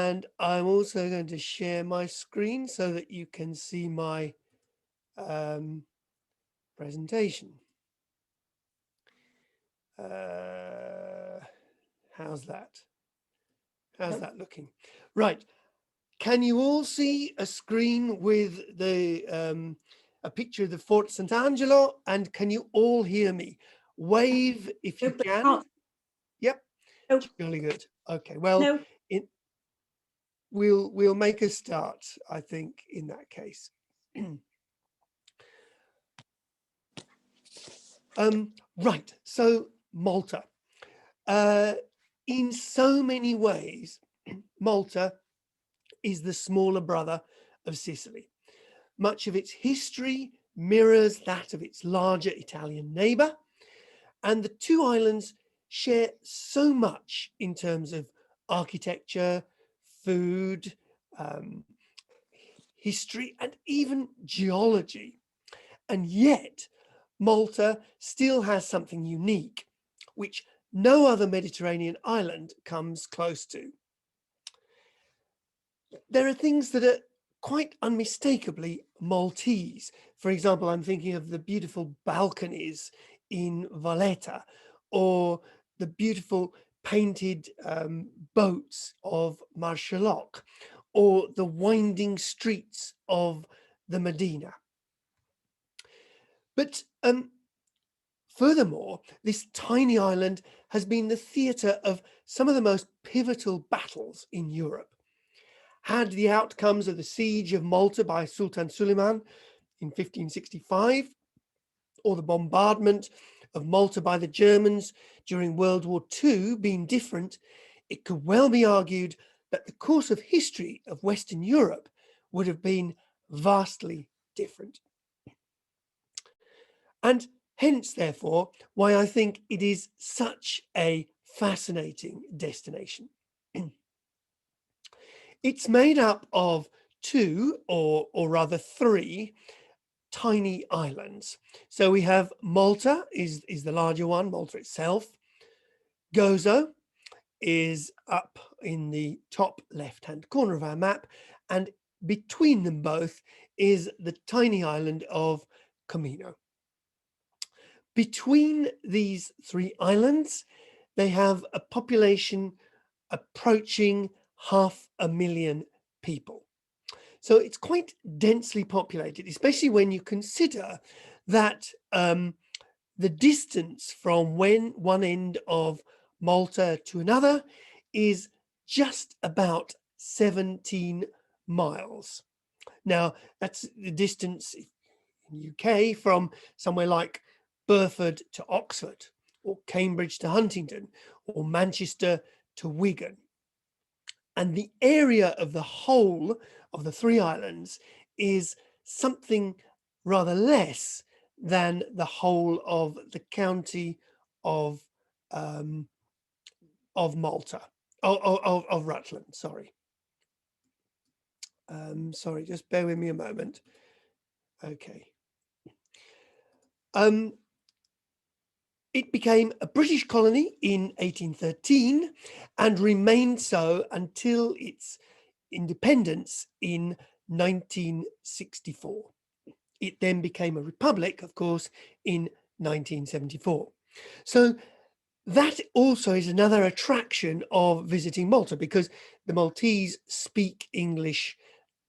And I'm also going to share my screen so that you can see my presentation. How's that? How's that looking? Right. Can you all see a screen with the a picture of the Fort Sant'Angelo? And can you all hear me? Wave if you can. Yep. Really good. Okay. Well, we'll make a start, I think, in that case. Right. So Malta. In so many ways, Malta is the smaller brother of Sicily. Much of its history mirrors that of its larger Italian neighbour, and the two islands share so much in terms of architecture, food, history, and even geology. And yet, Malta still has something unique, which no other Mediterranean island comes close to. There are things that are quite unmistakably Maltese. For example, I'm thinking of the beautiful balconies in Valletta, or the beautiful painted boats of Marsaxlokk, or the winding streets of the Mdina. But furthermore, this tiny island has been the theatre of some of the most pivotal battles in Europe. Had the outcomes of the Siege of Malta by Sultan Suleyman in 1565, or the bombardment of Malta by the Germans during World War II been different, it could well be argued that the course of history of Western Europe would have been vastly different. And hence, therefore, why I think it is such a fascinating destination. It's made up of two, or rather three, tiny islands. So we have Malta is the larger one, Malta itself. Gozo is up in the top left-hand corner of our map, and between them both is the tiny island of Comino. Between these three islands, they have a population approaching 500,000 people. So it's quite densely populated, especially when you consider that the distance from one end of Malta to another is just about 17 miles. Now, that's the distance in the UK from somewhere like Burford to Oxford, or Cambridge to Huntingdon, or Manchester to Wigan. And the area of the whole of the three islands is something rather less than the whole of the county of Malta, of Rutland, sorry. Sorry, just bear with me a moment. Okay. It became a British colony in 1813 and remained so until its independence in 1964. It then became a republic, of course, in 1974. So that also is another attraction of visiting Malta, because the Maltese speak English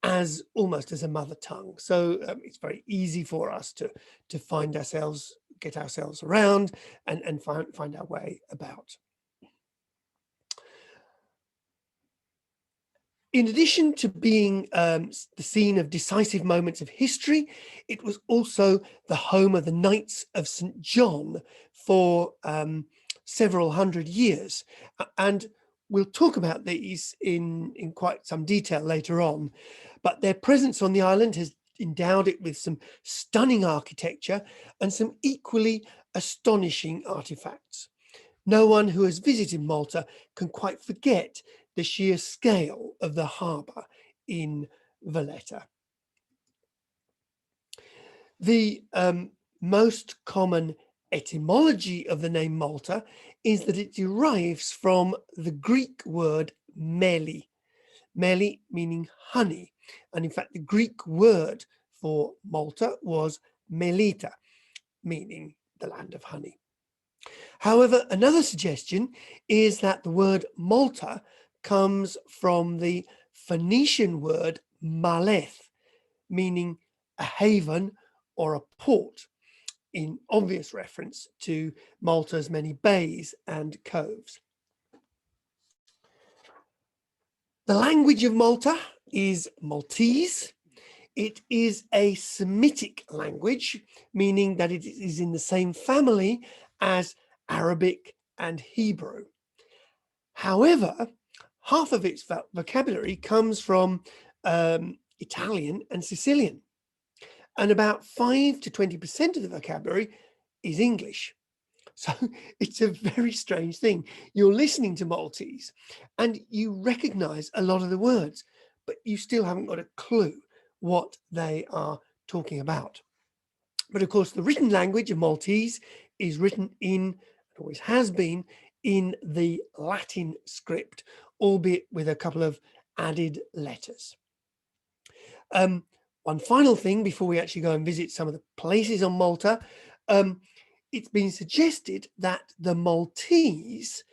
as almost as a mother tongue. So it's very easy for us to find ourselves, get ourselves around and find our way about. In addition to being the scene of decisive moments of history, it was also the home of the Knights of St. John for several hundred years. And we'll talk about these in quite some detail later on, but their presence on the island has endowed it with some stunning architecture and some equally astonishing artifacts. No one who has visited Malta can quite forget the sheer scale of the harbour in Valletta. The most common etymology of the name Malta is that it derives from the Greek word meli. meli meaning honey. And in fact, the Greek word for Malta was Melita, meaning the land of honey. However, another suggestion is that the word Malta comes from the Phoenician word maleth, meaning a haven or a port, in obvious reference to Malta's many bays and coves. The language of Malta is Maltese. It is a Semitic language, meaning that it is in the same family as Arabic and Hebrew. However, half of its vocabulary comes from Italian and Sicilian, and about 5 to 20% of the vocabulary is English. So it's a very strange thing. You're listening to Maltese and you recognize a lot of the words, but you still haven't got a clue what they are talking about. But of course, the written language of Maltese is written in, always has been, in the Latin script, albeit with a couple of added letters. One final thing before we actually go and visit some of the places on Malta. It's been suggested that the Maltese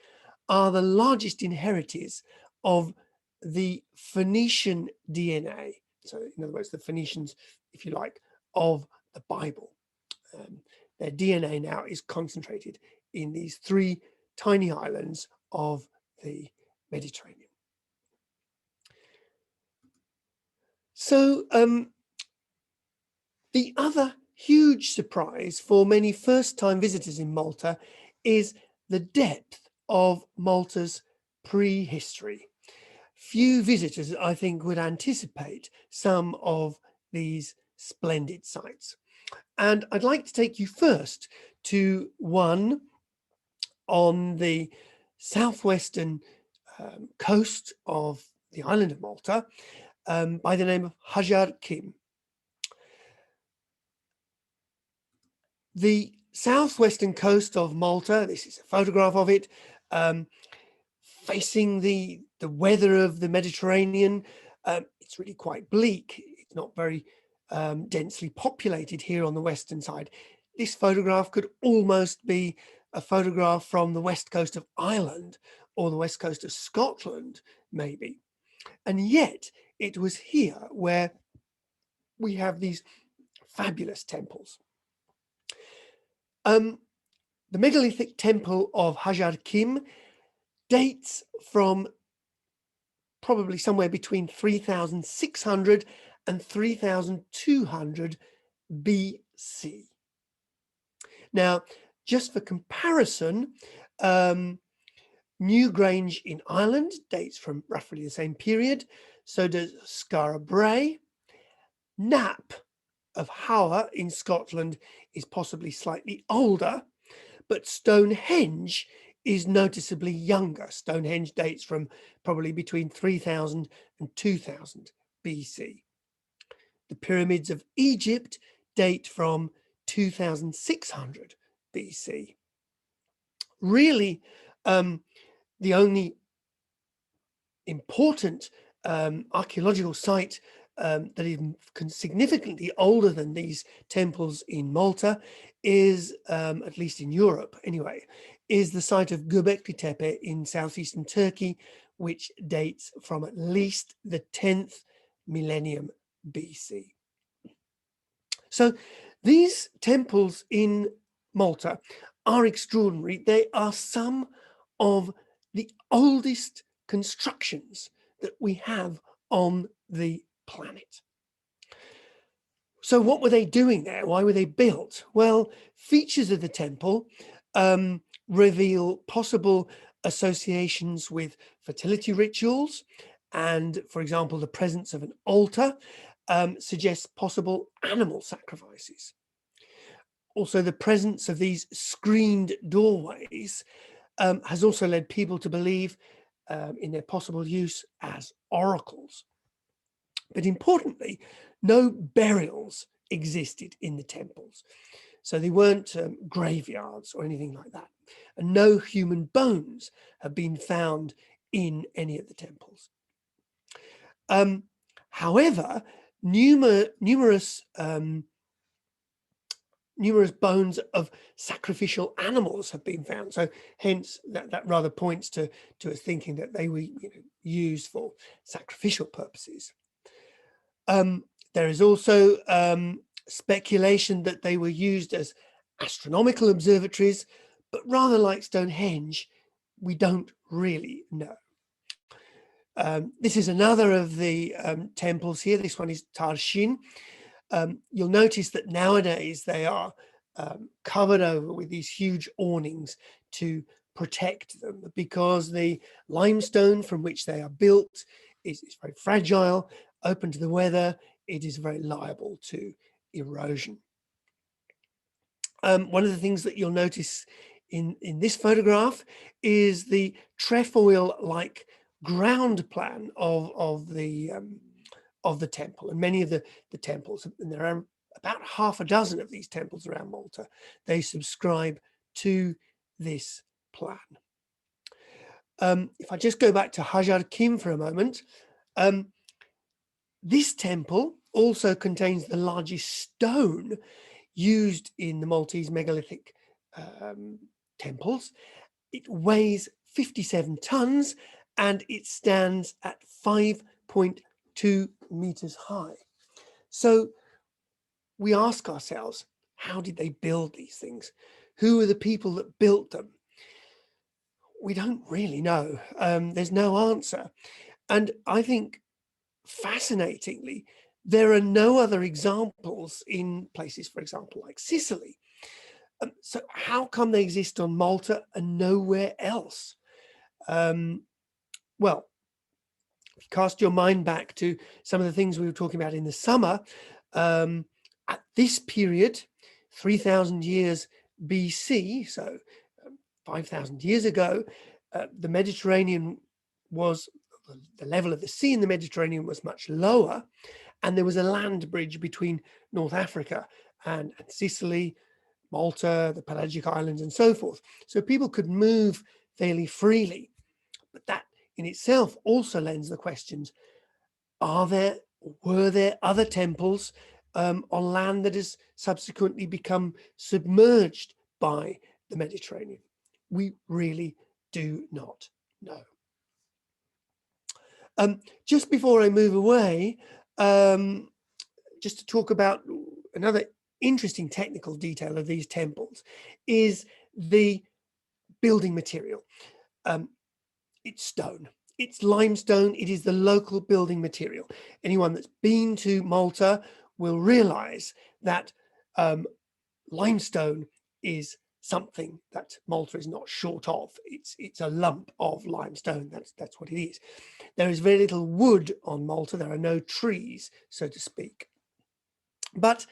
are the largest inheritors of the Phoenician DNA. So in other words, the Phoenicians, if you like, of the Bible. Their DNA now is concentrated in these 3 tiny islands of the Mediterranean. So the other huge surprise for many first-time visitors in Malta is the depth of Malta's prehistory. Few visitors, I think, would anticipate some of these splendid sites. And I'd like to take you first to one on the southwestern coast of the island of Malta by the name of Hajar Kim. The southwestern coast of Malta, this is a photograph of it, facing the weather of the Mediterranean. It's really quite bleak. It's not very densely populated here on the western side. This photograph could almost be a photograph from the west coast of Ireland or the west coast of Scotland, maybe. And yet it was here where we have these fabulous temples. The megalithic temple of Hajar Kim dates from probably somewhere between 3,600 and 3,200 BC. Now, just for comparison, Newgrange in Ireland dates from roughly the same period. So does Skara Brae. Knapp of Hower in Scotland is possibly slightly older, but Stonehenge is noticeably younger. Stonehenge dates from probably between 3000 and 2000 BC. The pyramids of Egypt date from 2600 BC. Really, the only important archaeological site that is significantly older than these temples in Malta is, at least in Europe anyway, is the site of Göbekli Tepe in southeastern Turkey, which dates from at least the 10th millennium BC. So these temples in Malta are extraordinary. They are some of the oldest constructions that we have on the planet. So what were they doing there? Why were they built? Well, features of the temple reveal possible associations with fertility rituals, and, for example, the presence of an altar suggests possible animal sacrifices. Also, the presence of these screened doorways has also led people to believe in their possible use as oracles. But importantly, no burials existed in the temples. So they weren't graveyards or anything like that. And no human bones have been found in any of the temples. However, numerous bones of sacrificial animals have been found. So hence that rather points to us thinking that they were used for sacrificial purposes. There is also speculation that they were used as astronomical observatories, but rather like Stonehenge, we don't really know. This is another of the temples here. This one is Tarshin. You'll notice that nowadays they are covered over with these huge awnings to protect them, because the limestone from which they are built is very fragile, open to the weather. It is very liable to erosion. One of the things that you'll notice in this photograph is the trefoil-like ground plan of the temple, and many of the temples, and there are about half a dozen of these temples around Malta, they subscribe to this plan. If I just go back to Hajar Kim for a moment, this temple also contains the largest stone used in the Maltese megalithic temples. It weighs 57 tons and it stands at 5.2 meters high. So we ask ourselves, how did they build these things? Who are the people that built them? We don't really know. There's no answer. And I think, fascinatingly, there are no other examples in places, for example, like Sicily. So how come they exist on Malta and nowhere else? Well, if you cast your mind back to some of the things we were talking about in the summer, at this period, 3,000 years BC, so 5,000 years ago, the Mediterranean was, the level of the sea in the Mediterranean was much lower, and there was a land bridge between North Africa and Sicily, Malta, the Pelagic Islands, and so forth. So people could move fairly freely. But that in itself also lends the questions, were there other temples on land that has subsequently become submerged by the Mediterranean? We really do not know. Just before I move away, just to talk about another interesting technical detail of these temples is the building material. It's stone. It's limestone. It is the local building material. Anyone that's been to Malta will realize that limestone is something that Malta is not short of. It's a lump of limestone. That's what it is. There is very little wood on Malta. There are no trees, so to speak. But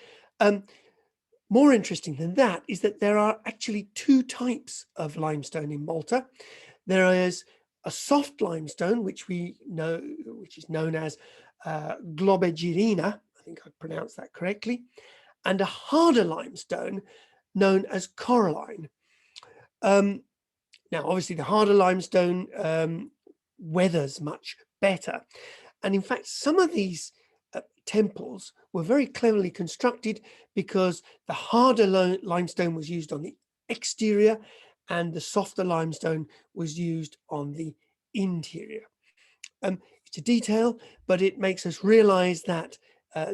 more interesting than that is that there are actually two types of limestone in Malta. There is a soft limestone, which we know, which is known as globegirina, I think I pronounced that correctly, and a harder limestone known as coralline. Now, obviously, the harder limestone weathers much better. And in fact, some of these temples were very cleverly constructed because the harder limestone was used on the exterior and the softer limestone was used on the interior. It's a detail, but it makes us realize that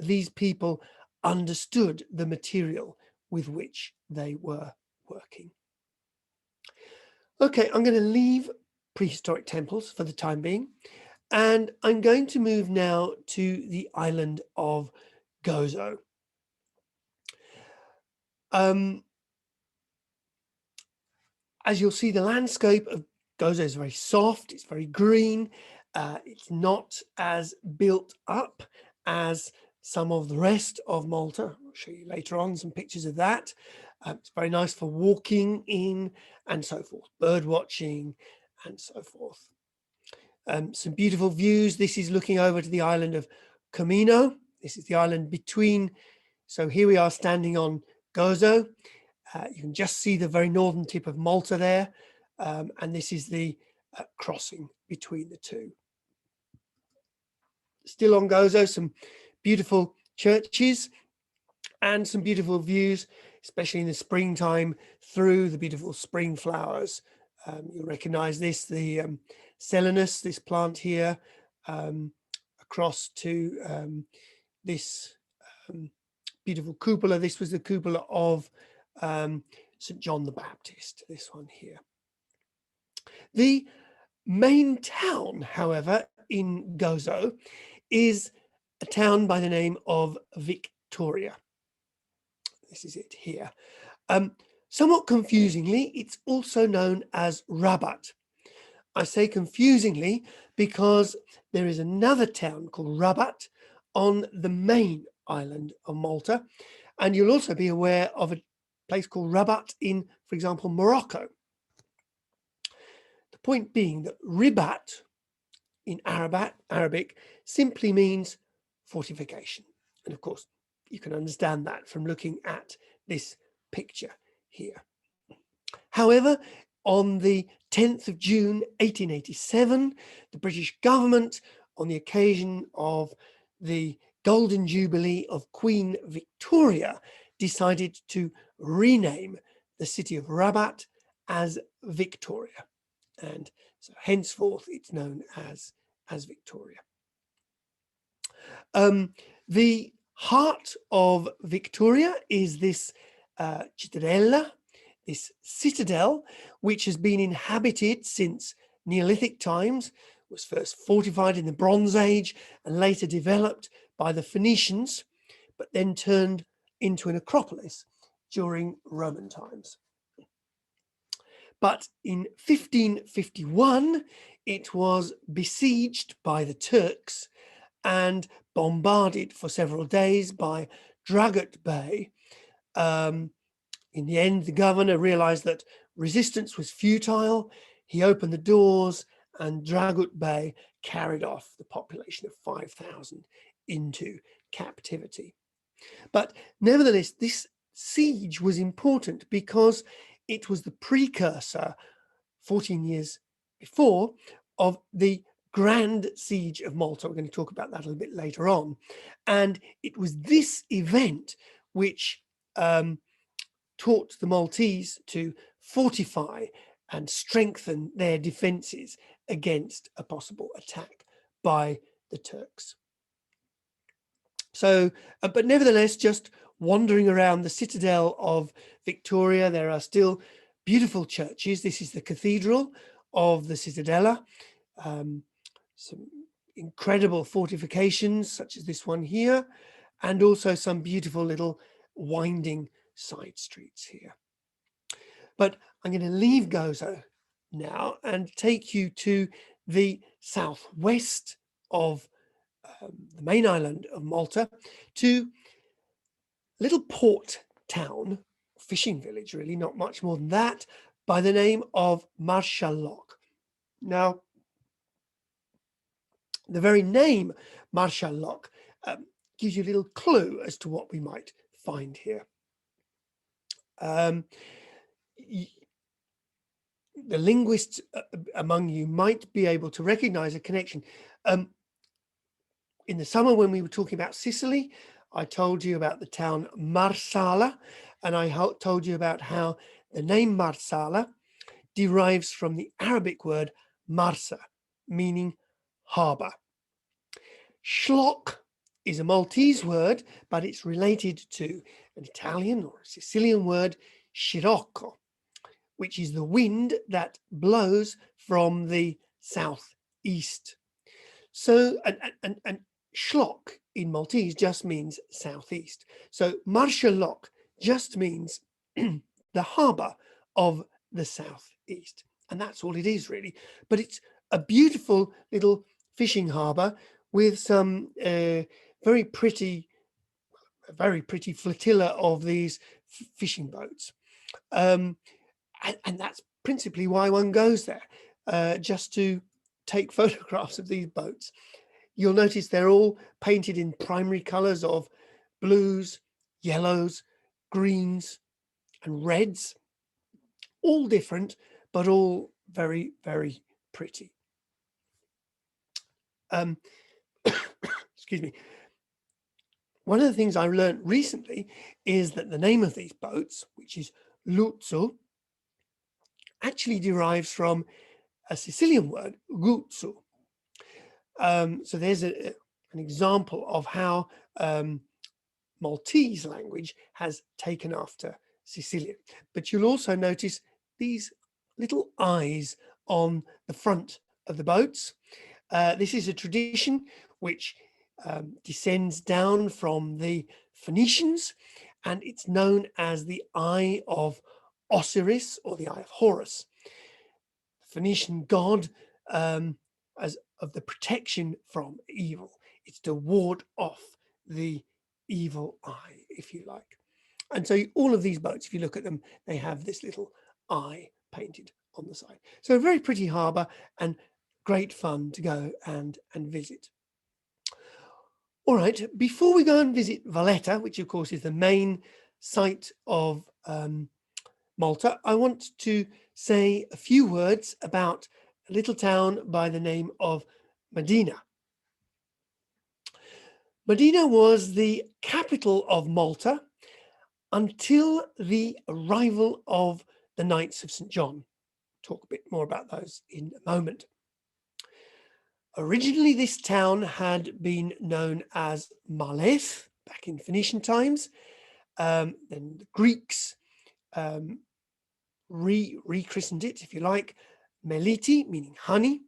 these people understood the material with which they were working. Okay, I'm going to leave prehistoric temples for the time being, and I'm going to move now to the island of Gozo. As you'll see, the landscape of Gozo is very soft, it's very green, it's not as built up as some of the rest of Malta. I'll show you later on some pictures of that. It's very nice for walking in and so forth, bird watching and so forth. Some beautiful views. This is looking over to the island of Comino. This is the island between. So here we are standing on Gozo. You can just see the very northern tip of Malta there. And this is the crossing between the two. still on Gozo, some beautiful churches and some beautiful views, especially in the springtime through the beautiful spring flowers. You'll recognize this, the Selinus, this plant here, across to this beautiful cupola. This was the cupola of St. John the Baptist, this one here. The main town, however, in Gozo is a town by the name of Victoria. This is it here. Somewhat confusingly, it's also known as Rabat. I say confusingly because there is another town called Rabat on the main island of Malta, and you'll also be aware of a place called Rabat in, for example, Morocco. The point being that Ribat in Arabic simply means fortification. And of course, you can understand that from looking at this picture here. However, on the 10th of June 1887, the British government, on the occasion of the Golden Jubilee of Queen Victoria, decided to rename the city of Rabat as Victoria. And so henceforth it's known as Victoria. The heart of Victoria is this cittadella, this citadel, which has been inhabited since Neolithic times, was first fortified in the Bronze Age and later developed by the Phoenicians, but then turned into an acropolis during Roman times. But in 1551, it was besieged by the Turks and bombarded for several days by Dragut Bey. In the end, the governor realized that resistance was futile. He opened the doors and Dragut Bey carried off the population of 5,000 into captivity. But nevertheless, this siege was important because it was the precursor 14 years before of the Grand Siege of Malta. We're going to talk about that a little bit later on. And it was this event which taught the Maltese to fortify and strengthen their defenses against a possible attack by the Turks. So, but nevertheless, just wandering around the citadel of Victoria, there are still beautiful churches. This is the cathedral of the Citadella. Some incredible fortifications, such as this one here, and also some beautiful little winding side streets here. But I'm going to leave Gozo now and take you to the southwest of the main island of Malta, to a little port town, fishing village really, not much more than that, by the name of Marsaxlokk. Now, the very name Marsaxlokk gives you a little clue as to what we might find here. The linguists among you might be able to recognize a connection. In the summer, when we were talking about Sicily, I told you about the town Marsala, and I told you about how the name Marsala derives from the Arabic word marsa, meaning harbour. Schlokk is a Maltese word, but it's related to an Italian or Sicilian word, scirocco, which is the wind that blows from the southeast. So, and Schlokk in Maltese just means southeast. So Marsaxlokk just means the harbour of the southeast. And that's all it is really. But it's a beautiful little fishing harbour with some very pretty flotilla of these fishing boats. And that's principally why one goes there, just to take photographs of these boats. You'll notice they're all painted in primary colours of blues, yellows, greens, and reds. All different, but all very, very pretty. excuse me. One of the things I learned recently is that the name of these boats, which is Luzzo, actually derives from a Sicilian word, guzzo. So there's an example of how Maltese language has taken after Sicilian. But you'll also notice these little eyes on the front of the boats. This is a tradition which descends down from the Phoenicians, and it's known as the Eye of Osiris or the Eye of Horus, the Phoenician god as of the protection from evil. It's to ward off the evil eye, if you like. And so all of these boats, if you look at them, they have this little eye painted on the side. So a very pretty harbour and great fun to go and visit. All right, before we go and visit Valletta, which of course is the main site of Malta, I want to say a few words about a little town by the name of Mdina. Mdina was the capital of Malta until the arrival of the Knights of St. John. Talk a bit more about those in a moment. Originally, this town had been known as Marleth back in Phoenician times. Then the Greeks rechristened it, if you like, Meliti, meaning honey.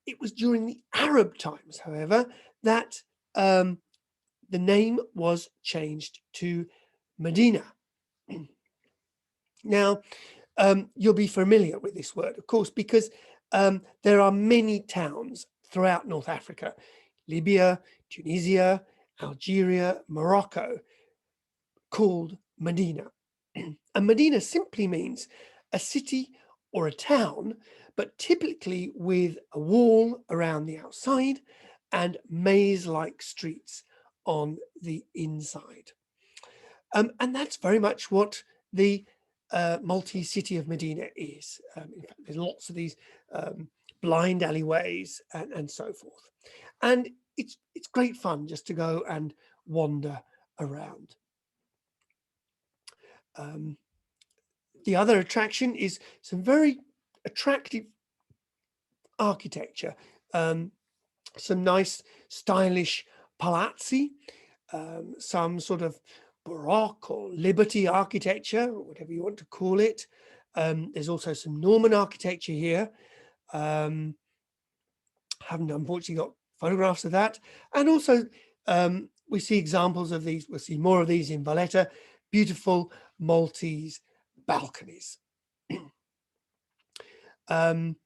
It was during the Arab times, however, that the name was changed to Mdina. Now, you'll be familiar with this word, of course, because there are many towns throughout North Africa, Libya, Tunisia, Algeria, Morocco, called Mdina. And Mdina simply means a city or a town, but typically with a wall around the outside and maze-like streets on the inside. And that's very much what the Maltese city of Mdina is. In fact, there's lots of these blind alleyways and so forth. And it's great fun just to go and wander around. The other attraction is some very attractive architecture, some nice stylish palazzi, some sort of Baroque or Liberty architecture, or whatever you want to call it. There's also some Norman architecture here. Haven't unfortunately got photographs of that. And also we see examples of these, we'll see more of these in Valletta, beautiful Maltese balconies. One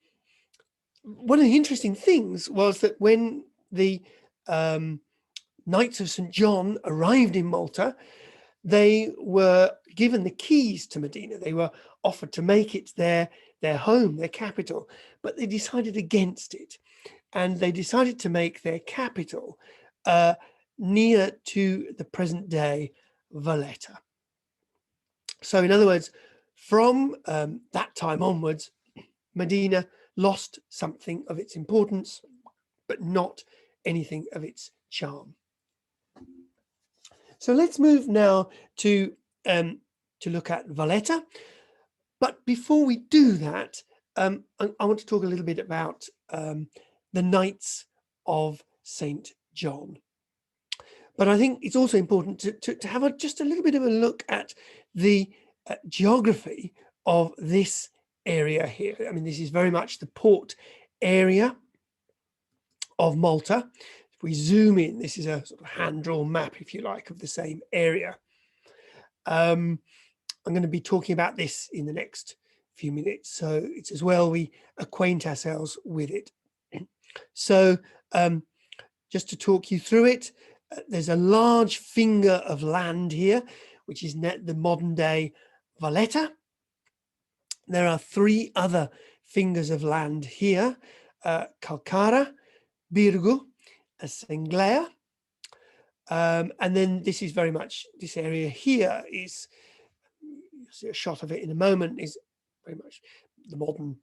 of the interesting things was that when the Knights of St. John arrived in Malta, they were given the keys to Mdina. They were offered to make it their home, their capital, but they decided against it. And they decided to make their capital near to the present day Valletta. So in other words, from that time onwards, Mdina lost something of its importance, but not anything of its charm. So let's move now to look at Valletta. But before we do that, I want to talk a little bit about the Knights of St. John. But I think it's also important to have just a little bit of a look at the geography of this area here. I mean, this is very much the port area of Malta. If we zoom in, this is a sort of hand-drawn map, if you like, of the same area. I'm going to be talking about this in the next few minutes, so it's as well we acquaint ourselves with it. So just to talk you through it, there's a large finger of land here, which is the modern day Valletta. There are three other fingers of land here, Calcara, Birgu, Senglea. And then this is very much, this area here is, you'll see a shot of it in a moment, is very much the modern,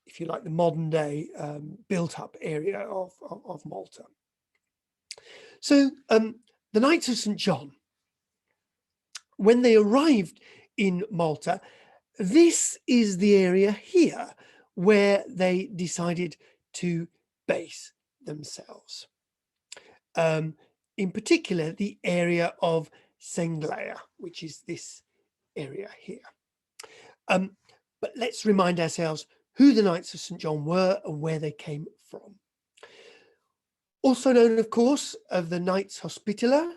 if you like, the modern day built up area of Malta. So the Knights of St. John, when they arrived in Malta, this is the area here where they decided to base themselves. In particular, the area of Senglea, which is this area here. But let's remind ourselves who the Knights of St. John were and where they came from. Also known, of course, of the Knights Hospitaller,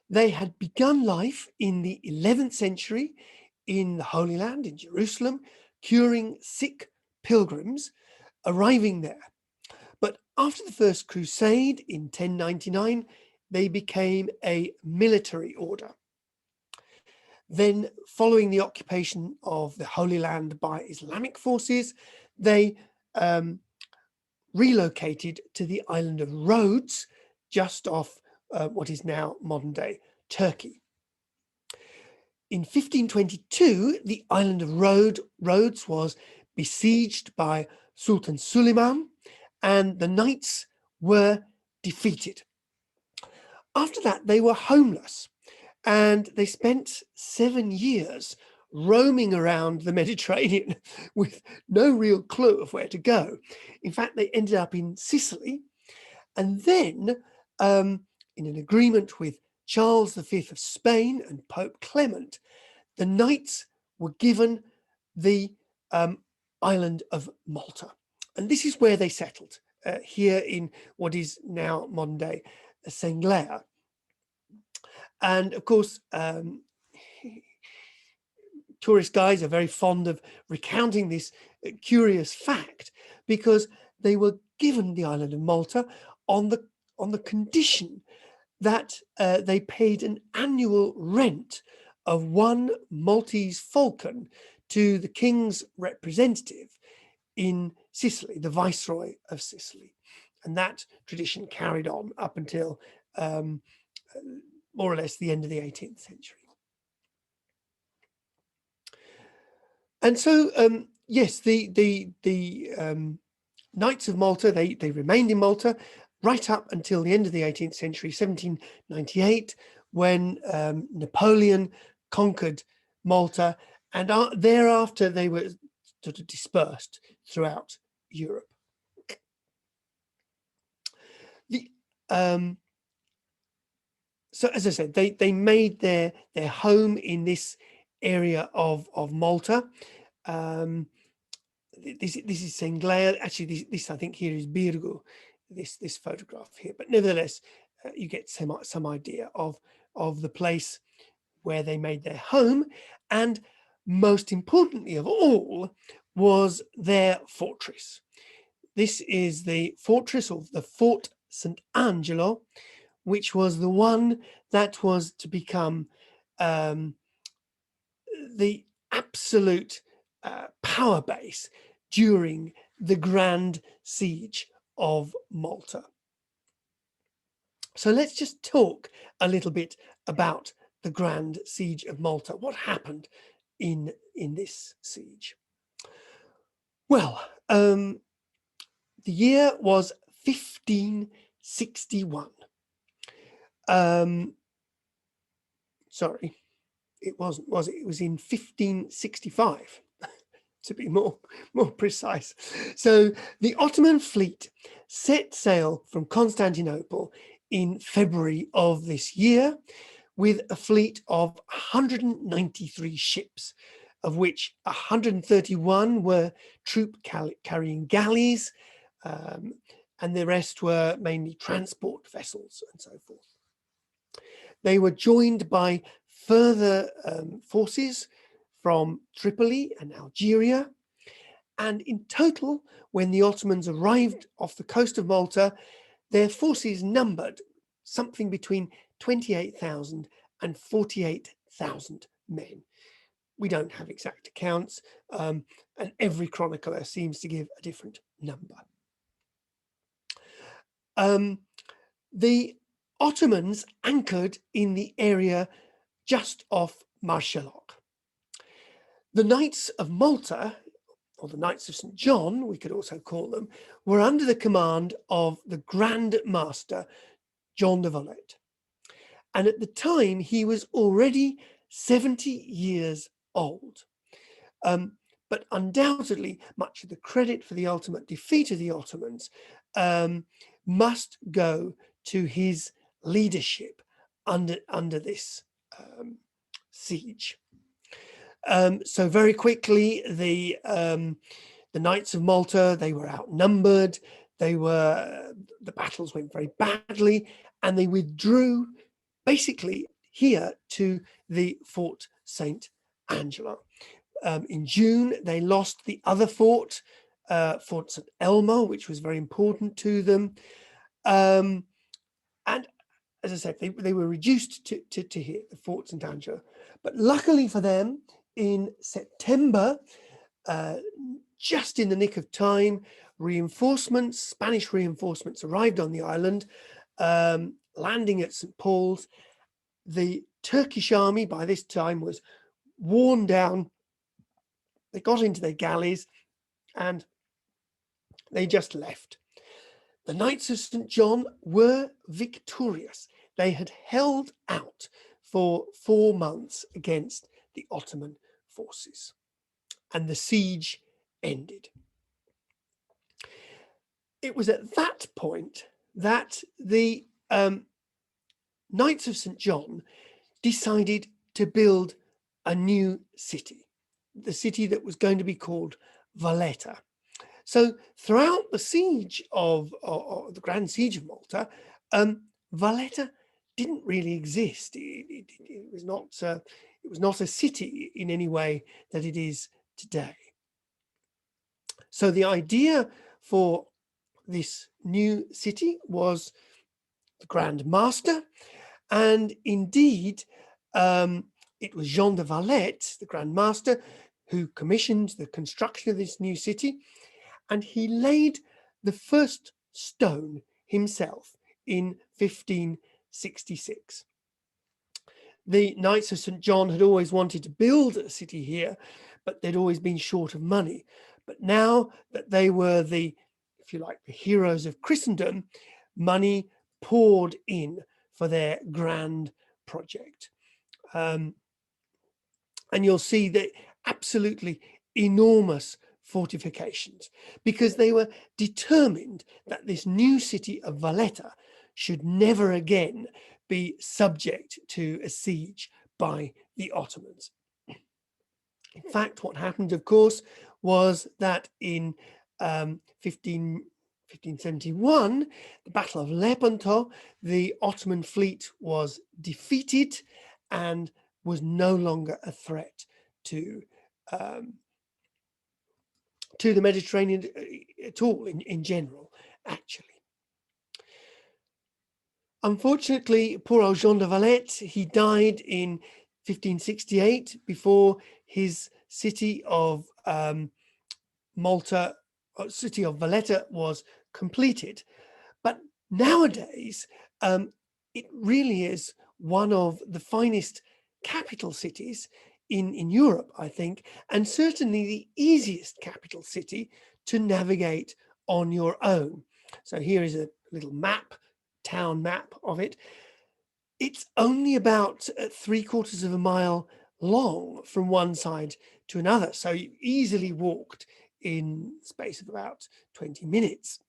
they had begun life in the 11th century in the Holy Land, in Jerusalem, curing sick pilgrims arriving there. But after the First Crusade in 1099, they became a military order. Then, following the occupation of the Holy Land by Islamic forces, they relocated to the island of Rhodes, just off what is now modern-day Turkey. In 1522, the island of Rhodes was besieged by Sultan Suleyman, and the knights were defeated. After that, they were homeless, and they spent 7 years roaming around the Mediterranean with no real clue of where to go. In fact, they ended up in Sicily, and then in an agreement with Charles V of Spain and Pope Clement, the knights were given the island of Malta. And this is where they settled, here in what is now modern-day Senglea. And of course, tourist guides are very fond of recounting this curious fact, because they were given the island of Malta on the condition that they paid an annual rent of 1 Maltese falcon to the king's representative in Sicily, the Viceroy of Sicily. And that tradition carried on up until more or less the end of the 18th century. And so, yes, the Knights of Malta, they remained in Malta right up until the end of the 18th century, 1798, when Napoleon conquered Malta, and thereafter they were sort of dispersed throughout Europe. So, as I said, they made their home in this area of Malta. This is Senglea. Actually, this I think here is Birgu, this photograph here. But nevertheless, you get some idea of the place where they made their home, and most importantly of all was their fortress. This is the fortress of the Fort St. Angelo, which was the one that was to become the absolute power base during the Grand Siege of Malta. So let's just talk a little bit about the Grand Siege of Malta. What happened in this siege? Well, the year was 1561. Sorry, it wasn't, was it? It was in 1565, to be more precise. So the Ottoman fleet set sail from Constantinople in February of this year with a fleet of 193 ships, of which 131 were troop carrying galleys, and the rest were mainly transport vessels and so forth. They were joined by further forces from Tripoli and Algeria, and in total, when the Ottomans arrived off the coast of Malta, their forces numbered something between 28,000 and 48,000 men. We don't have exact accounts, and every chronicler seems to give a different number. The Ottomans anchored in the area just off Marsaxlokk. The Knights of Malta, or the Knights of St. John, we could also call them, were under the command of the Grand Master John de Valletta. And at the time, he was already 70 years old. But undoubtedly, much of the credit for the ultimate defeat of the Ottomans must go to his leadership under this siege. So very quickly, the Knights of Malta, they were outnumbered. The battles went very badly, and they withdrew basically here to the Fort St. Angela. In June, they lost the other fort, Fort St. Elmo, which was very important to them. And as I said, they were reduced to here, the Fort St. Angela. But luckily for them, in September, just in the nick of time, Spanish reinforcements arrived on the island, landing at St. Paul's. The Turkish army by this time was worn down. They got into their galleys and they just left. The Knights of St. John were victorious. They had held out for 4 months against the Ottoman forces, and the siege ended. It was at that point that the Knights of St. John decided to build a new city, the city that was going to be called Valletta. So throughout the siege of the Grand Siege of Malta, Valletta didn't really exist. It was not a city in any way that it is today. So the idea for this new city was the Grand Master, and indeed it was Jean de Valletta, the Grand Master, who commissioned the construction of this new city, and he laid the first stone himself in 1566. The Knights of St. John had always wanted to build a city here, but they'd always been short of money. But now that they were the, if you like, the heroes of Christendom, money poured in for their grand project. And you'll see that absolutely enormous fortifications, because they were determined that this new city of Valletta should never again be subject to a siege by the Ottomans. In fact, what happened, of course, was that in 1571, the Battle of Lepanto, the Ottoman fleet was defeated and was no longer a threat to the Mediterranean at all, in general, actually. Unfortunately, poor old Jean de Valletta, he died in 1568 before his city of Malta, city of Valletta, was completed. But nowadays, it really is one of the finest capital cities in Europe, I think, and certainly the easiest capital city to navigate on your own. So here is a little map, town map of it. It's only about 3/4 of a mile long from one side to another, so you easily walked in space of about 20 minutes.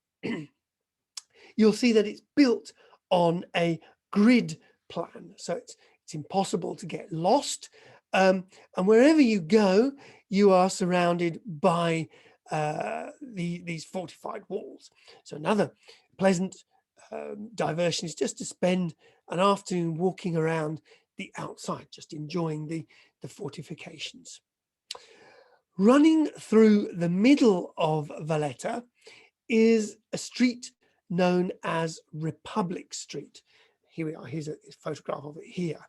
You'll see that it's built on a grid plan, so it's impossible to get lost. And wherever you go, you are surrounded by these fortified walls. So another pleasant diversion is just to spend an afternoon walking around the outside, just enjoying the fortifications. Running through the middle of Valletta is a street known as Republic Street. Here we are, here's a photograph of it here.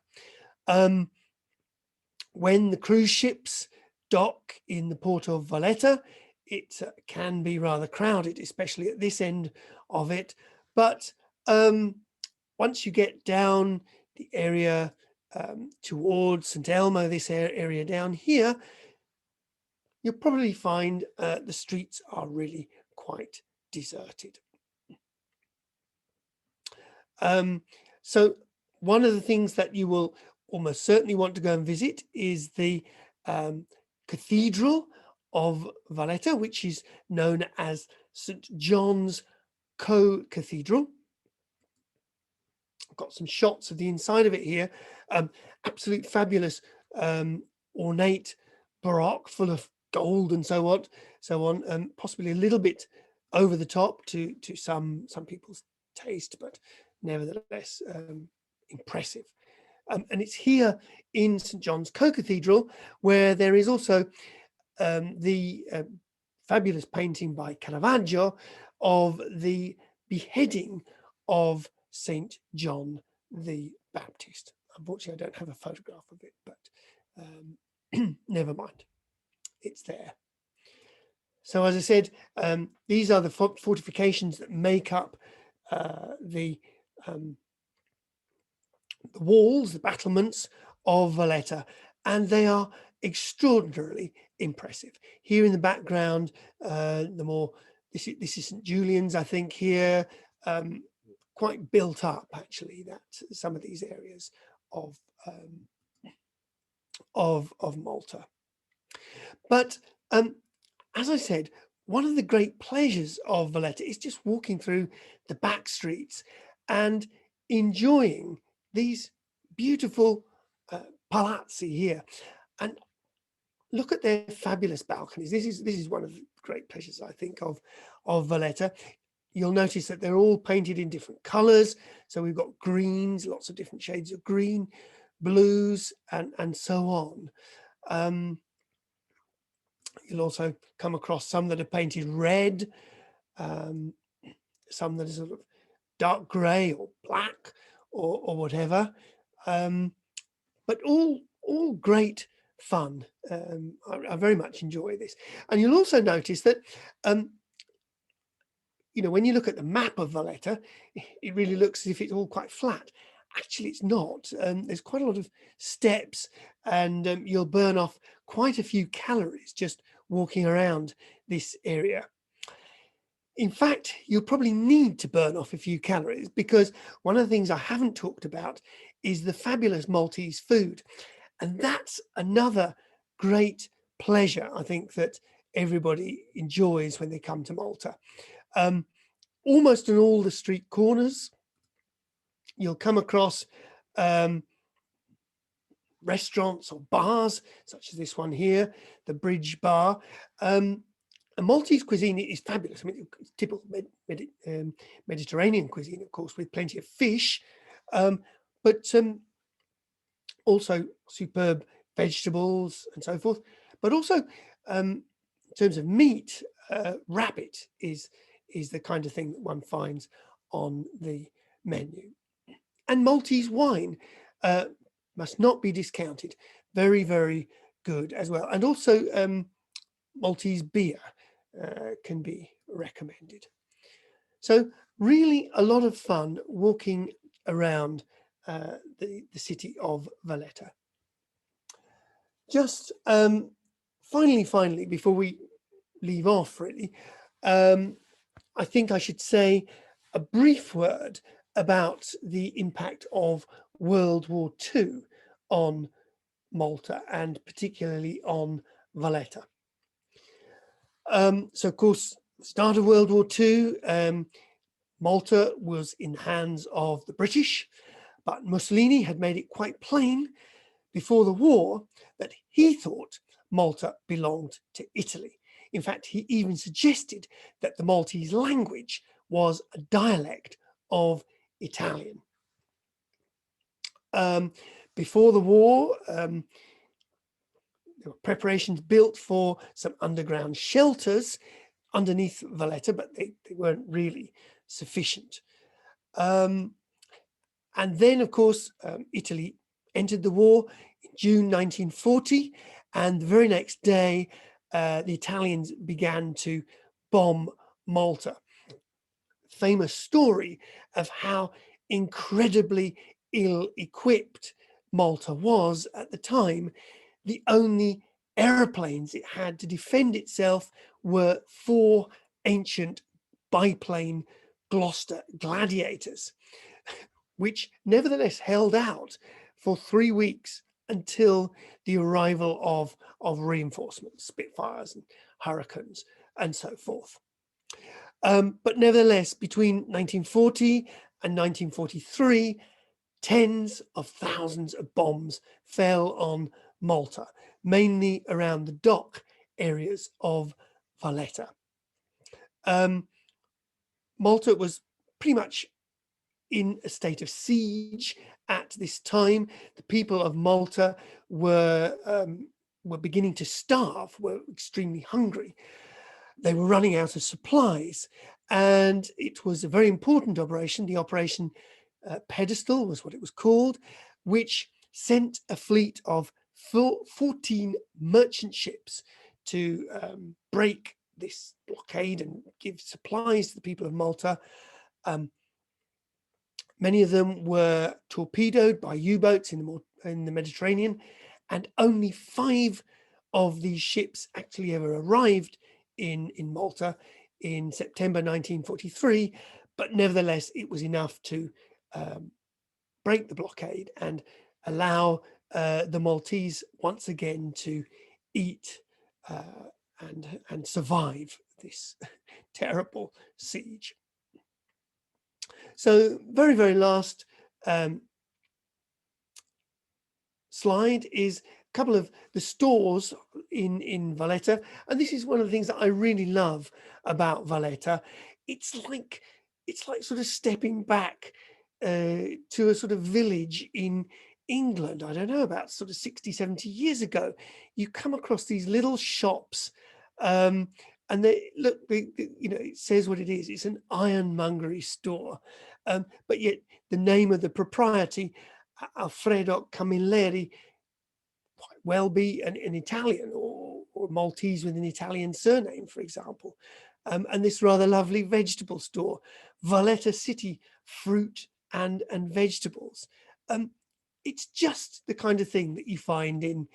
When the cruise ships dock in the port of Valletta, it can be rather crowded, especially at this end of it. But once you get down the area towards St. Elmo, this area down here, you'll probably find the streets are really quite deserted. So one of the things that you will almost certainly want to go and visit is the Cathedral of Valletta, which is known as St. John's Co-Cathedral. I've got some shots of the inside of it here. Absolute fabulous, ornate baroque, full of gold and so on, possibly a little bit over the top to some people's taste, but nevertheless impressive. And it's here in St. John's Co-Cathedral where there is also the fabulous painting by Caravaggio of the beheading of St. John the Baptist. Unfortunately, I don't have a photograph of it, but never mind, it's there. So as I said, these are the fortifications that make up the walls, the battlements of Valletta, and they are extraordinarily impressive. Here in the background, this is St. Julian's, I think, here, quite built up actually, that some of these areas of Malta. But as I said, one of the great pleasures of Valletta is just walking through the back streets and enjoying these beautiful palazzi here. And look at their fabulous balconies. This is one of the great pleasures, I think, of Valletta. You'll notice that they're all painted in different colors. So we've got greens, lots of different shades of green, blues, and so on. You'll also come across some that are painted red, some that are sort of dark grey or black or whatever. But all great fun. I very much enjoy this. And you'll also notice that when you look at the map of Valletta, it really looks as if it's all quite flat. Actually, it's not. There's quite a lot of steps, and you'll burn off quite a few calories just walking around this area. In fact, you'll probably need to burn off a few calories, because one of the things I haven't talked about is the fabulous Maltese food. And that's another great pleasure, I think, that everybody enjoys when they come to Malta. Almost in all the street corners, you'll come across restaurants or bars, such as this one here, the Bridge Bar. And Maltese cuisine is fabulous. I mean, it's typical Mediterranean cuisine, of course, with plenty of fish, but also superb vegetables and so forth. But also, in terms of meat, rabbit is the kind of thing that one finds on the menu. And Maltese wine must not be discounted. Very, very good as well. And also Maltese beer can be recommended. So really a lot of fun walking around the city of Valletta. Just finally, before we leave off, really, I think I should say a brief word about the impact of World War II on Malta, and particularly on Valletta. So, of course, start of World War II, Malta was in the hands of the British, but Mussolini had made it quite plain before the war that he thought Malta belonged to Italy. In fact, he even suggested that the Maltese language was a dialect of Italian. Before the war, there were preparations built for some underground shelters underneath Valletta, but they weren't really sufficient. And then, of course, Italy entered the war in June 1940, and the very next day, the Italians began to bomb Malta. Famous story of how incredibly ill-equipped Malta was at the time. The only aeroplanes it had to defend itself were 4 ancient biplane Gloucester Gladiators, which nevertheless held out for 3 weeks until the arrival of reinforcements, Spitfires and Hurricanes and so forth. But nevertheless, between 1940 and 1943, tens of thousands of bombs fell on Malta, mainly around the dock areas of Valletta. Malta was pretty much in a state of siege at this time. The people of Malta were beginning to starve, were extremely hungry. They were running out of supplies, and it was a very important operation. The Operation Pedestal was what it was called, which sent a fleet of 14 merchant ships to break this blockade and give supplies to the people of Malta. Many of them were torpedoed by U-boats in the Mediterranean, and only 5 of these ships actually ever arrived in Malta in September 1943. But nevertheless, it was enough to break the blockade and allow the Maltese once again to eat and survive this terrible siege. So very, very last slide is a couple of the stores in Valletta. And this is one of the things that I really love about Valletta. It's like sort of stepping back to a sort of village in England. I don't know, about sort of 60, 70 years ago. You come across these little shops, and they look, you know, it says what it is. It's an ironmongery store, but yet the name of the proprietor, Alfredo Camilleri, quite well be an Italian or Maltese with an Italian surname, for example. And this rather lovely vegetable store, Valletta City Fruit and Vegetables. It's just the kind of thing that you find in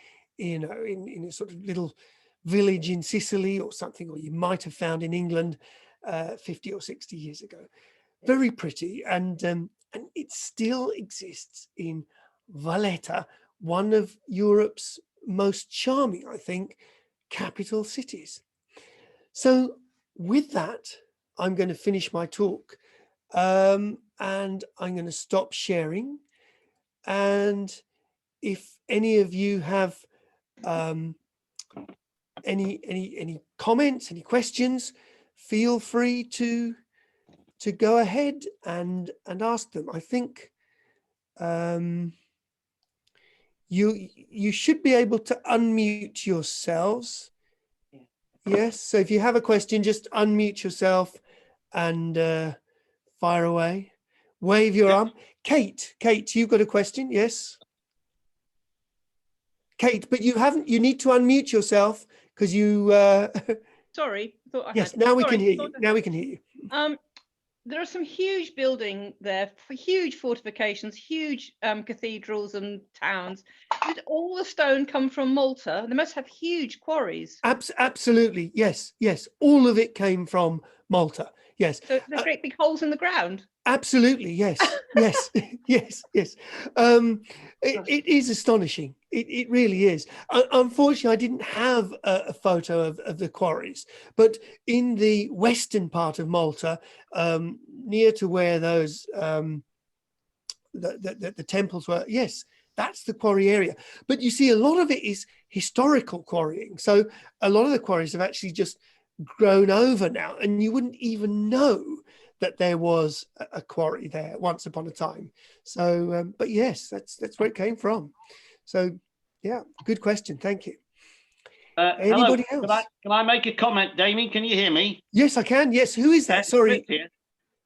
a sort of little village in Sicily or something, or you might have found in England 50 or 60 years ago. Very pretty, and it still exists in Valletta, one of Europe's most charming, I think, capital cities. So with that, I'm going to finish my talk, and I'm going to stop sharing. And if any of you have any comments, any questions, feel free to go ahead and ask them. I think you should be able to unmute yourselves. Yes, so if you have a question, just unmute yourself and fire away. Wave your arm. Kate, you've got a question, yes? Kate, but you need to unmute yourself because you... Sorry, I thought I yes, had. now we can hear you. Now we can hear you. There are some huge buildings there, huge fortifications, huge cathedrals and towns. Did all the stone come from Malta? They must have huge quarries. Absolutely, yes. All of it came from Malta, yes. So there's great big holes in the ground. Absolutely, yes. Yes. It is astonishing. It really is. Unfortunately, I didn't have a photo of the quarries, but in the western part of Malta, near to where those the temples were, yes, that's the quarry area. But you see, a lot of it is historical quarrying. So a lot of the quarries have actually just grown over now, and you wouldn't even know that there was a quarry there once upon a time. So, but yes, that's where it came from. So, yeah, good question. Thank you. Anybody else? Can I make a comment, Damien? Can you hear me? Yes, I can. Yes. Who is that? Sorry.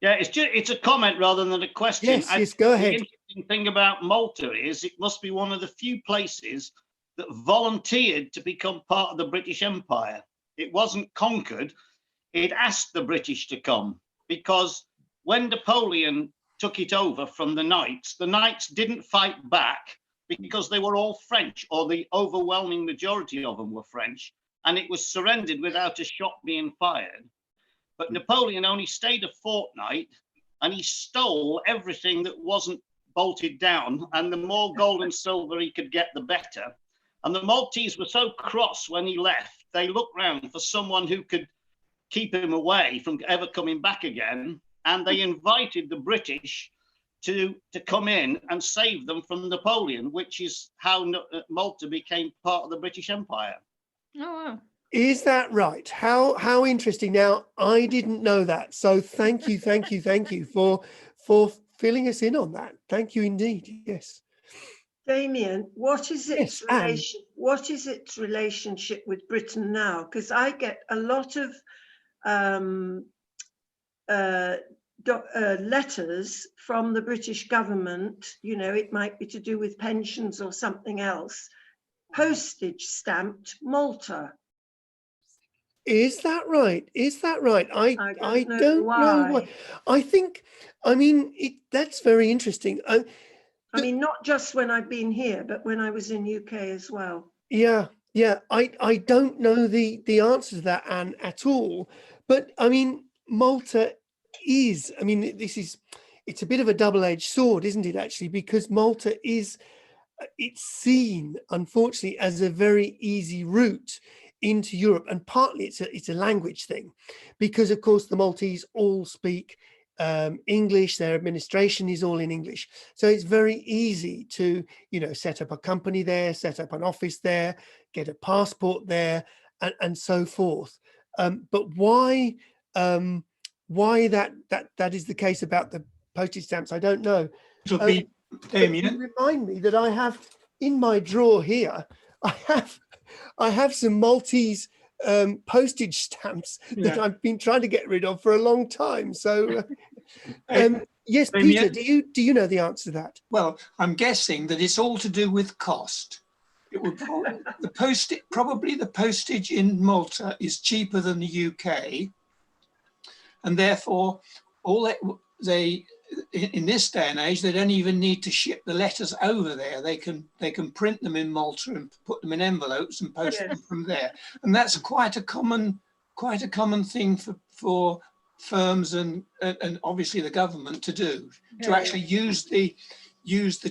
Yeah, it's a comment rather than a question. Yes, go ahead. The interesting thing about Malta is it must be one of the few places that volunteered to become part of the British Empire. It wasn't conquered. It asked the British to come, because when Napoleon took it over from the Knights didn't fight back because they were all French, or the overwhelming majority of them were French, and it was surrendered without a shot being fired. But Napoleon only stayed a fortnight, and he stole everything that wasn't bolted down. And the more gold and silver he could get, the better. And the Maltese were so cross when he left, they looked round for someone who could keep him away from ever coming back again. And they invited the British to come in and save them from Napoleon, which is how Malta became part of the British Empire. Oh, wow. Is that right? How interesting. Now, I didn't know that. So thank you for filling us in on that. Thank you indeed. Yes. Damien, what is its Yes, Anne. what is its relationship with Britain now? Because I get a lot of letters from the British government, you know, it might be to do with pensions or something else, postage stamped Malta. Is that right? Is that right? I don't know why. I think, I mean, that's very interesting. I mean, not just when I've been here, but when I was in UK as well. Yeah. I don't know the answer to that, Anne, at all. But I mean, Malta is, I mean, it's a bit of a double-edged sword, isn't it, actually? Because Malta is, it's seen, unfortunately, as a very easy route into Europe. And partly it's a language thing, because, of course, the Maltese all speak English, their administration is all in English. So it's very easy to, you know, set up a company there, set up an office there, get a passport there, and so forth. But why that is the case about the postage stamps, I don't know. It'll be, Damien. Remind me that I have in my drawer here, I have some Maltese postage stamps that I've been trying to get rid of for a long time. So yes, Damien? Peter, do you know the answer to that? Well, I'm guessing that it's all to do with cost. It would probably the postage in Malta is cheaper than the UK, and therefore they in this day and age, they don't even need to ship the letters over there. They can print them in Malta and put them in envelopes and post them from there. And that's quite a common thing for firms and obviously the government to do, to actually use the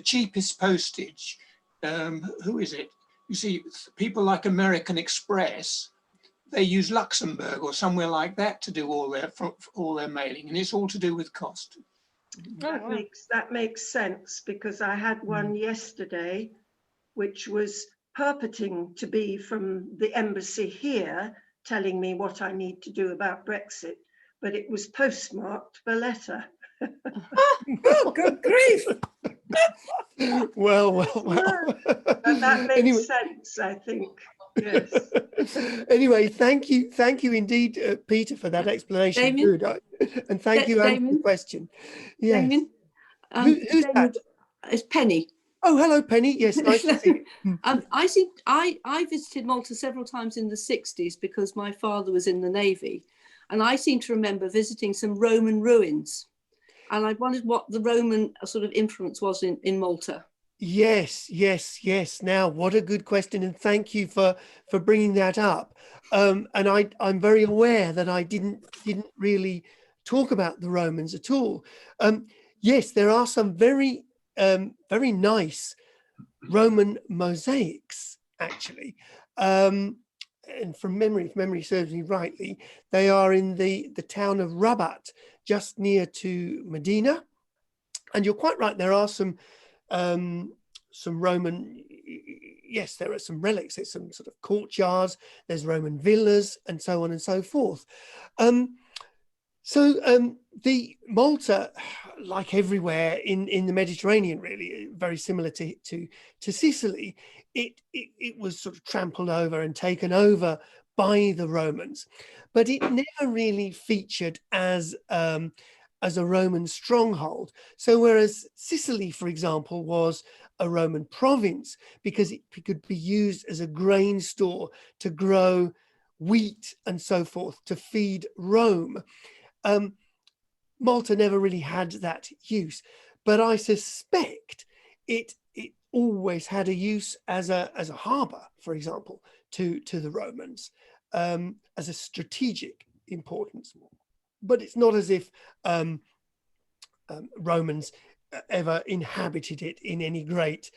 cheapest postage. Who is it? You see, people like American Express, they use Luxembourg or somewhere like that to do all their mailing, and it's all to do with cost. That makes sense, because I had one yesterday, which was purporting to be from the embassy here, telling me what I need to do about Brexit, but it was postmarked Valletta. Oh, good grief! Well. And that makes sense, I think. Yes. Anyway, thank you indeed, Peter, for that explanation. Damien? Good. And thank you, Anne, for the question. Yes. Damien? Who's that? It's Penny. Oh, hello, Penny. Yes, nice to see you. I visited Malta several times in the 60s because my father was in the Navy, and I seem to remember visiting some Roman ruins, and I wondered what the Roman sort of influence was in Malta. Yes. Now, what a good question, and thank you for bringing that up. And I'm very aware that I didn't really talk about the Romans at all. Yes, there are some very nice Roman mosaics, actually. And from memory, if memory serves me rightly, they are in the town of Rabat, just near to Mdina. And you're quite right, there are some Roman, yes, there are some relics, there's some sort of courtyards, there's Roman villas, and so on and so forth. The Malta, like everywhere in the Mediterranean, really very similar to Sicily, it was sort of trampled over and taken over by the Romans, but it never really featured as a Roman stronghold. So whereas Sicily, for example, was a Roman province because it could be used as a grain store to grow wheat and so forth to feed Rome, Malta never really had that use, but I suspect it always had a use as a harbour, for example, to the Romans, as a strategic importance. But it's not as if Romans ever inhabited it in any great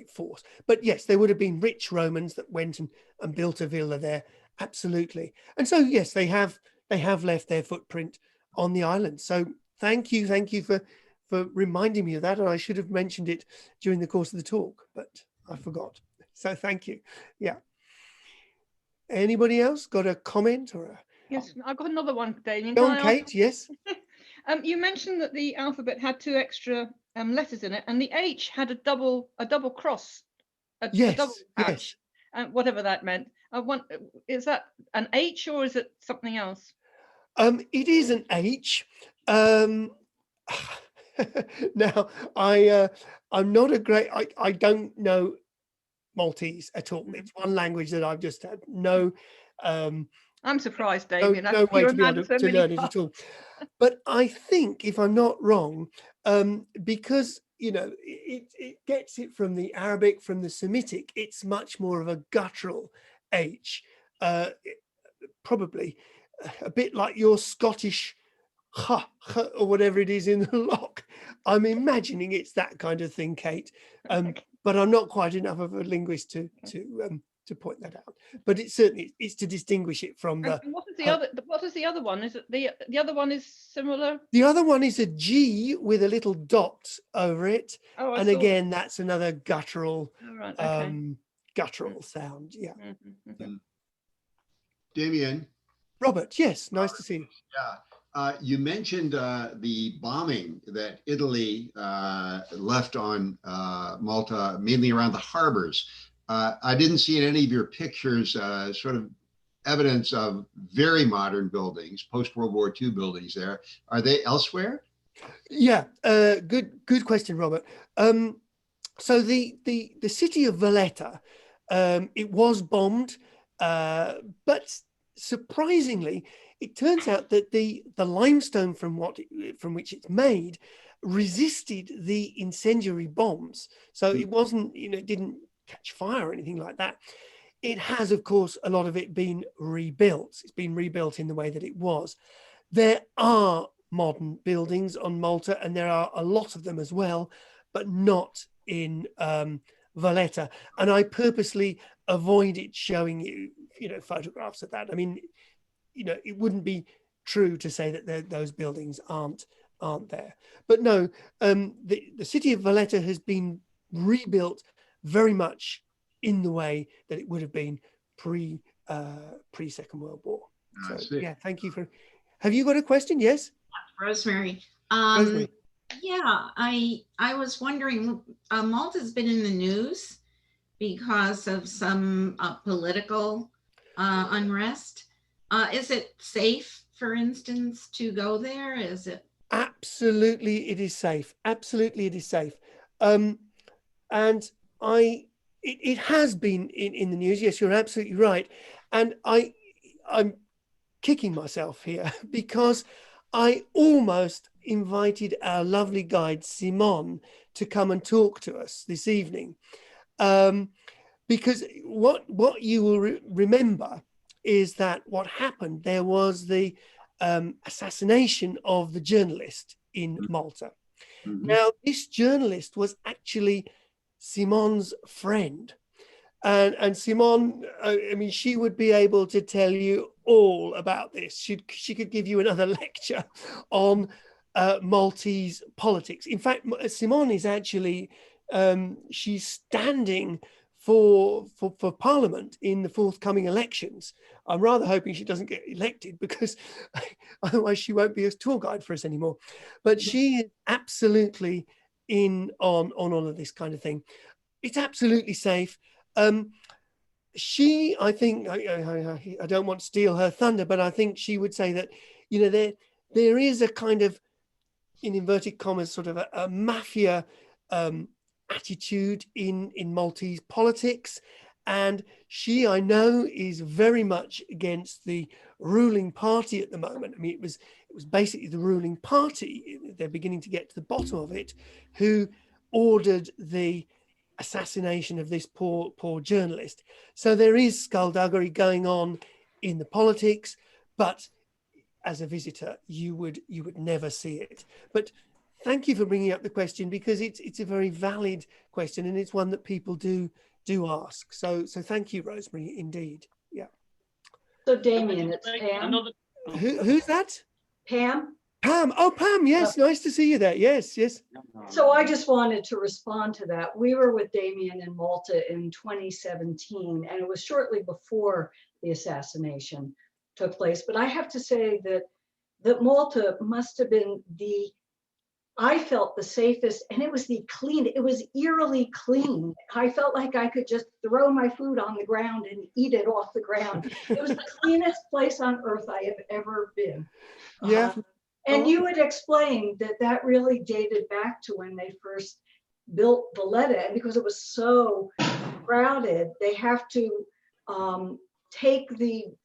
force. But yes, there would have been rich Romans that went and built a villa there, absolutely. And so yes, they have left their footprint on the island. So thank you for reminding me of that, and I should have mentioned it during the course of the talk, but I forgot. So thank you. Yeah. Anybody else got a comment or a? Yes, I've got another one, Damien. Go Can on, I ask- Kate. Yes. You mentioned that the alphabet had 2 extra letters in it, and the H had a double cross, a double Yes. patch, whatever that meant. Is that an H or is it something else? It is an H. Now, I'm not a great. I don't know Maltese at all. It's one language that I've just had no. I'm surprised, Damien. No way You're to a be man able of so to many learn it parts. at all. But I think, if I'm not wrong, because it gets it from the Arabic, from the Semitic, it's much more of a guttural H, probably a bit like your Scottish ha or whatever it is in the lock. I'm imagining it's that kind of thing, Kate. But I'm not quite enough of a linguist to point that out. But it's certainly it's to distinguish it from the. And what is the other? What is the other one? Is it the other one is similar? The other one is a G with a little dot over it, Oh, and again that's another guttural, right, okay. Guttural sound. Yeah. Mhm. Damien. Robert, yes, nice to see you. Yeah. You mentioned the bombing that Italy left on Malta, mainly around the harbors. I didn't see in any of your pictures sort of evidence of very modern buildings, post-World War II buildings there. Are they elsewhere? Yeah, good question, Robert. So the city of Valletta, it was bombed, but surprisingly, it turns out that the limestone from which it's made resisted the incendiary bombs. So it wasn't, it didn't catch fire or anything like that. It has, of course, a lot of it been rebuilt. It's been rebuilt in the way that it was. There are modern buildings on Malta, and there are a lot of them as well, but not in Valletta. And I purposely avoided showing you, photographs of that. I mean, it wouldn't be true to say that those buildings aren't there. But no, the city of Valletta has been rebuilt very much in the way that it would have been pre Second World War. So yeah, thank you for. Have you got a question? Yes, Rosemary. Rosemary. Yeah, I was wondering. Malta's been in the news because of some political unrest. Is it safe, for instance, to go there? Is it? Absolutely, it is safe. Absolutely, it is safe. And it has been in the news. Yes, you're absolutely right. And I'm kicking myself here because I almost invited our lovely guide Simon to come and talk to us this evening, because what you will remember is that what happened there was the assassination of the journalist in Malta. Mm-hmm. Now, this journalist was actually Simon's friend. And Simon, I mean, she would be able to tell you all about this. She could give you another lecture on Maltese politics. In fact, Simon is actually, she's standing for Parliament in the forthcoming elections. I'm rather hoping she doesn't get elected because otherwise she won't be a tour guide for us anymore. But she is absolutely in on all of this kind of thing. It's absolutely safe. I think, I don't want to steal her thunder, but I think she would say that, there is a kind of, in inverted commas, sort of a mafia attitude in Maltese politics. And she, I know, is very much against the ruling party at the moment. I mean, it was basically the ruling party, they're beginning to get to the bottom of it, who ordered the assassination of this poor journalist. So there is skullduggery going on in the politics, but as a visitor, you would never see it. But thank you for bringing up the question, because it's a very valid question, and it's one that people do ask. So thank you, Rosemary, indeed. Yeah. So Damien, it's Pam. Who's that? Pam. Pam. Oh, Pam. Yes, nice to see you there. Yes, yes. So I just wanted to respond to that. We were with Damien in Malta in 2017, and it was shortly before the assassination took place. But I have to say that Malta must have been I felt the safest, and it was it was eerily clean. I felt like I could just throw my food on the ground and eat it off the ground. It was the cleanest place on earth I have ever been. Yeah. And you had explained that really dated back to when they first built Valletta, and because it was so crowded, they have to take the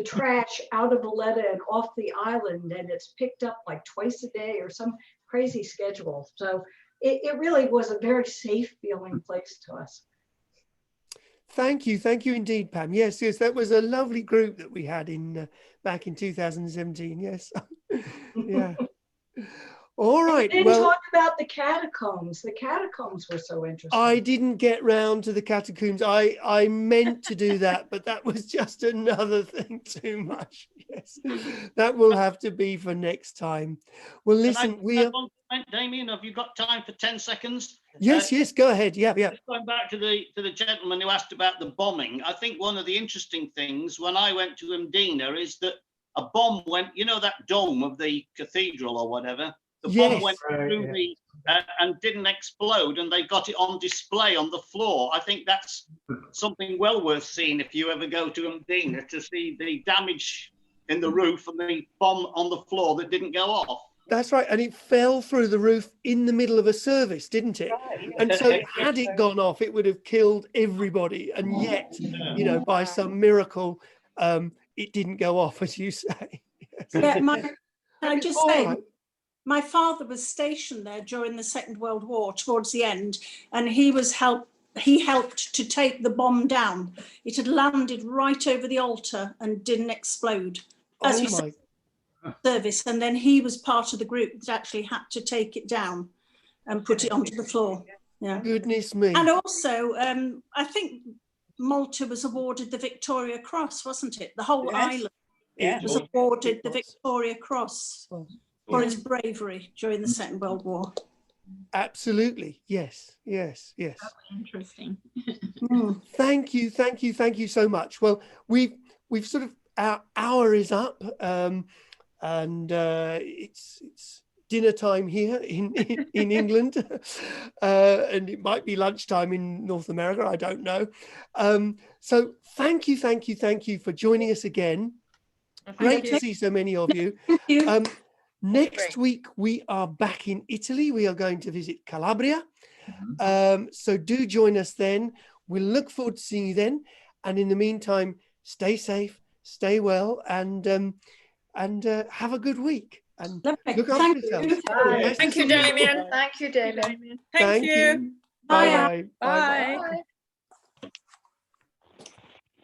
trash out of Valletta and off the island, and it's picked up like twice a day or some crazy schedule. So it really was a very safe feeling place to us. Thank you indeed, Pam. Yes, that was a lovely group that we had back in 2017. Yes. Yeah. All right. We didn't talk about the catacombs. The catacombs were so interesting. I didn't get round to the catacombs. I meant to do that, but that was just another thing too much. Yes, that will have to be for next time. Well, listen, Damien, have you got time for 10 seconds? Yes, go ahead. Yeah. Just going back to the gentleman who asked about the bombing, I think one of the interesting things when I went to Mdina is that a bomb went, that dome of the cathedral or whatever. The bomb went through and didn't explode, and they got it on display on the floor. I think that's something well worth seeing if you ever go to Mdina, to see the damage in the roof and the bomb on the floor that didn't go off. That's right, and it fell through the roof in the middle of a service, didn't it? Right. And so had it gone off, it would have killed everybody. And yet, by some miracle, it didn't go off, as you say. Yeah, can I just say, my father was stationed there during the Second World War towards the end, and he helped to take the bomb down. It had landed right over the altar and didn't explode. As you said, service, and then he was part of the group that actually had to take it down and put it onto the floor. Yeah. Goodness me. And also, I think Malta was awarded the Victoria Cross, wasn't it? The whole island was awarded the Victoria Cross for its bravery during the Second World War. Absolutely. Yes. Oh, interesting. Thank you so much. Well, we've sort of, our hour is up, and it's dinner time here in England, and it might be lunchtime in North America, I don't know. So thank you for joining us again. Great to see so many of you. Next week we are back in Italy. We are going to visit Calabria. So do join us then. We'll look forward to seeing you then. And in the meantime, stay safe, stay well, and have a good week. And look after yourselves. Thank you, Damien. Thank you, Damien. Thank you. Bye. Bye.